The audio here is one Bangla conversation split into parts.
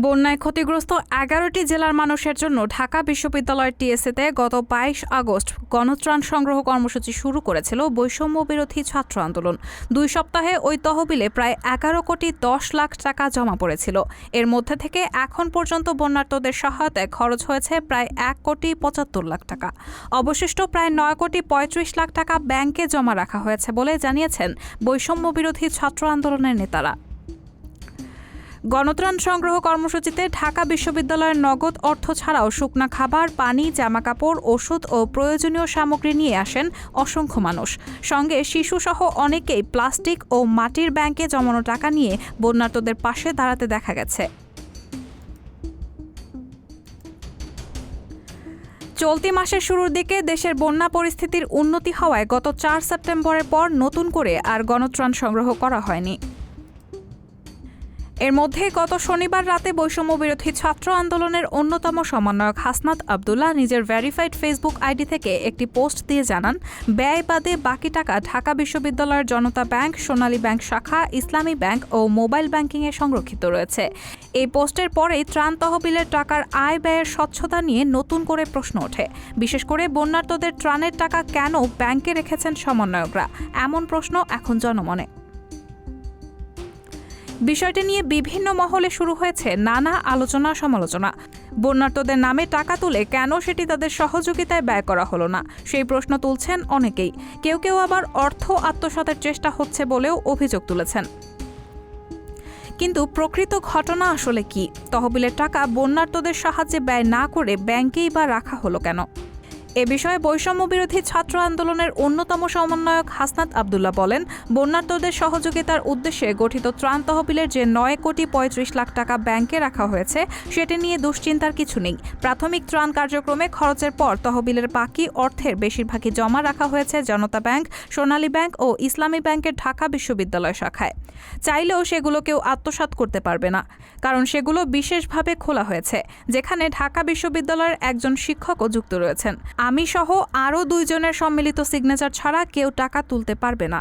বন্যায় ক্ষতিগ্রস্ত ১১টি জেলার মানুষের জন্য ঢাকা বিশ্ববিদ্যালয়ের টিএসসিতে গত ২২ আগস্ট গণত্রাণ সংগ্রহ কর্মসূচি শুরু করেছিল বৈষম্য বিরোধী ছাত্র আন্দোলন। ২ সপ্তাহে ওই তহবিলে প্রায় ১১ কোটি ১০ লাখ টাকা জমা পড়েছিল। এর মধ্যে থেকে এখন পর্যন্ত বন্যার্তদের সহায়তায় খরচ হয়েছে প্রায় ১ কোটি ৭৫ লাখ টাকা। অবশিষ্ট প্রায় ৯ কোটি ৩৫ লাখ টাকা ব্যাংকে জমা রাখা হয়েছে বলে জানিয়েছেন বৈষম্য বিরোধী ছাত্র আন্দোলনের নেতারা। গণত্রাণ সংগ্রহ কর্মসূচিতে ঢাকা বিশ্ববিদ্যালয়ের নগদ অর্থ ছাড়াও শুকনা খাবার, পানি, জামাকাপড়, ওষুধ ও প্রয়োজনীয় সামগ্রী নিয়ে আসেন অসংখ্য মানুষ। সঙ্গে শিশুসহ অনেকেই প্লাস্টিক ও মাটির ব্যাংকে জমানো টাকা নিয়ে বন্যার্তদের পাশে দাঁড়াতে দেখা গেছে। চলতি মাসের শুরুর দিকে দেশের বন্যা পরিস্থিতির উন্নতি হওয়ায় গত ৪ সেপ্টেম্বরের পর নতুন করে আর গণত্রাণ সংগ্রহ করা হয়নি। এর মধ্যে গত শনিবার রাতে বৈষম্য বিরোধী ছাত্র আন্দোলনের অন্যতম সমন্বয়ক হাসনাত আবদুল্লাহ নিজের ভেরিফাইড ফেসবুক আইডি থেকে একটি পোস্ট দিয়ে জানান, ব্যয় বাদে বাকি টাকা ঢাকা বিশ্ববিদ্যালয়ের জনতা ব্যাংক, সোনালী ব্যাংক শাখা, ইসলামী ব্যাংক ও মোবাইল ব্যাংকিংয়ে সংরক্ষিত রয়েছে। এই পোস্টের পরেই ত্রাণ তহবিলের টাকার আয় ব্যয়ের স্বচ্ছতা নিয়ে নতুন করে প্রশ্ন ওঠে। বিশেষ করে বন্যার্তদের ত্রাণের টাকা কেন ব্যাংকে রেখেছেন সমন্বয়করা, এমন প্রশ্ন এখন জনমনে। বিষয়টি নিয়ে বিভিন্ন মহলে শুরু হয়েছে নানা আলোচনা সমালোচনা। বন্যার্তদের নামে টাকা তুলে কেন সেটি তাদের সহযোগিতায় ব্যয় করা হলো না, সেই প্রশ্ন তুলছেন অনেকেই। কেউ কেউ আবার অর্থ আত্মসাতের চেষ্টা হচ্ছে বলেও অভিযোগ তুলেছেন। কিন্তু প্রকৃত ঘটনা আসলে কি? তহবিলের টাকা বন্যার্তদের সাহায্যে ব্যয় না করে ব্যাংকেই বা রাখা হলো কেন? এ বিষয়ে বৈষম্য বিরোধী ছাত্র আন্দোলনের অন্যতম সমন্বয়ক হাসনাত আবদুল্লাহ বলেন, বন্যার্তদের সহযোগিতার উদ্দেশ্যে গঠিত ত্রাণ তহবিলের যে ৯ কোটি ৩৫ লাখ টাকা ব্যাংকে রাখা হয়েছে সেটি নিয়ে দুশ্চিন্তার কিছু নেই। প্রাথমিক ত্রাণ কার্যক্রমে খরচের পর তহবিলের বাকি অর্থের বেশিরভাগই জমা রাখা হয়েছে জনতা ব্যাংক, সোনালী ব্যাংক ও ইসলামী ব্যাংকের ঢাকা বিশ্ববিদ্যালয় শাখায়। চাইলেও সেগুলো কেউ আত্মসাৎ করতে পারবে না, কারণ সেগুলো বিশেষভাবে খোলা হয়েছে, যেখানে ঢাকা বিশ্ববিদ্যালয়ের একজন শিক্ষকও যুক্ত রয়েছেন। আমি সহ আরও ২ জনের সম্মিলিত সিগনেচার ছাড়া কেউ টাকা তুলতে পারবে না।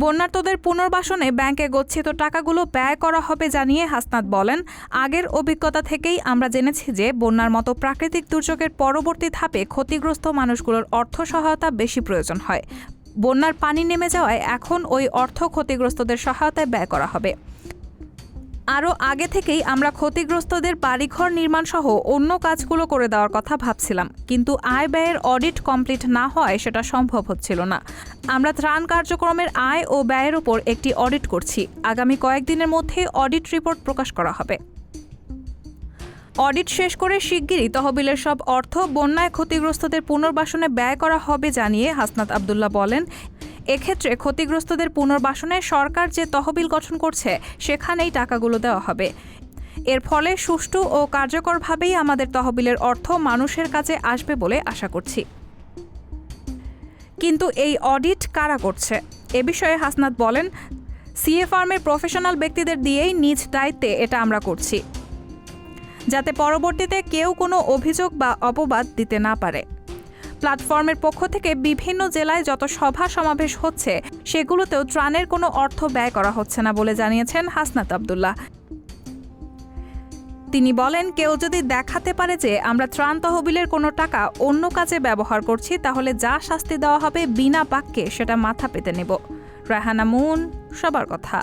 বন্যার্তদের পুনর্বাসনে ব্যাংকে গচ্ছিত টাকাগুলো ব্যয় করা হবে জানিয়ে হাসনাত বলেন, আগের অভিজ্ঞতা থেকেই আমরা জেনেছি যে বন্যার মতো প্রাকৃতিক দুর্যোগের পরবর্তী ধাপে ক্ষতিগ্রস্ত মানুষগুলোর অর্থ সহায়তা বেশি প্রয়োজন হয়। বন্যার পানি নেমে যাওয়ায় এখন ওই অর্থ ক্ষতিগ্রস্তদের সহায়তায় ব্যয় করা হবে। আরও আগে থেকেই আমরা ক্ষতিগ্রস্তদের বাড়িঘর নির্মাণ সহ অন্য কাজগুলো করে দেওয়ার কথা ভাবছিলাম, কিন্তু আয় ব্যয়ের অডিট কমপ্লিট না হওয়ায় সেটা সম্ভব হচ্ছিল না। আমরা ত্রাণ কার্যক্রমের আয় ও ব্যয়ের উপর একটি অডিট করছি। আগামী কয়েকদিনের মধ্যেই অডিট রিপোর্ট প্রকাশ করা হবে। অডিট শেষ করে শিগগিরই তহবিলের সব অর্থ বন্যায় ক্ষতিগ্রস্তদের পুনর্বাসনে ব্যয় করা হবে জানিয়ে হাসনাত আবদুল্লাহ বলেন, এক্ষেত্রে ক্ষতিগ্রস্তদের পুনর্বাসনে সরকার যে তহবিল গঠন করছে সেখানেই টাকাগুলো দেওয়া হবে। এর ফলে সুষ্ঠু ও কার্যকরভাবেই আমাদের তহবিলের অর্থ মানুষের কাছে আসবে বলে আশা করছি। কিন্তু এই অডিট কারা করছে? এ বিষয়ে হাসনাত বলেন, সিএ ফার্মের প্রফেশনাল ব্যক্তিদের দিয়েই নিজ দায়িত্বে এটা আমরা করছি, যাতে পরবর্তীতে কেউ কোনো অভিযোগ বা অপবাদ দিতে না পারে। প্ল্যাটফর্মের পক্ষ থেকে বিভিন্ন জেলায় যত সভা সমাবেশ হচ্ছে সেগুলোতেও ত্রাণের কোনো অর্থ ব্যয় করা হচ্ছে না বলে জানিয়েছেন হাসনাত আবদুল্লাহ। তিনি বলেন, কেউ যদি দেখাতে পারে যে আমরা ত্রাণ তহবিলের কোনো টাকা অন্য কাজে ব্যবহার করছি, তাহলে যা শাস্তি দেওয়া হবে বিনা বাক্যে সেটা মাথা পেতে নেব। রায়হানা মুন, সবার কথা।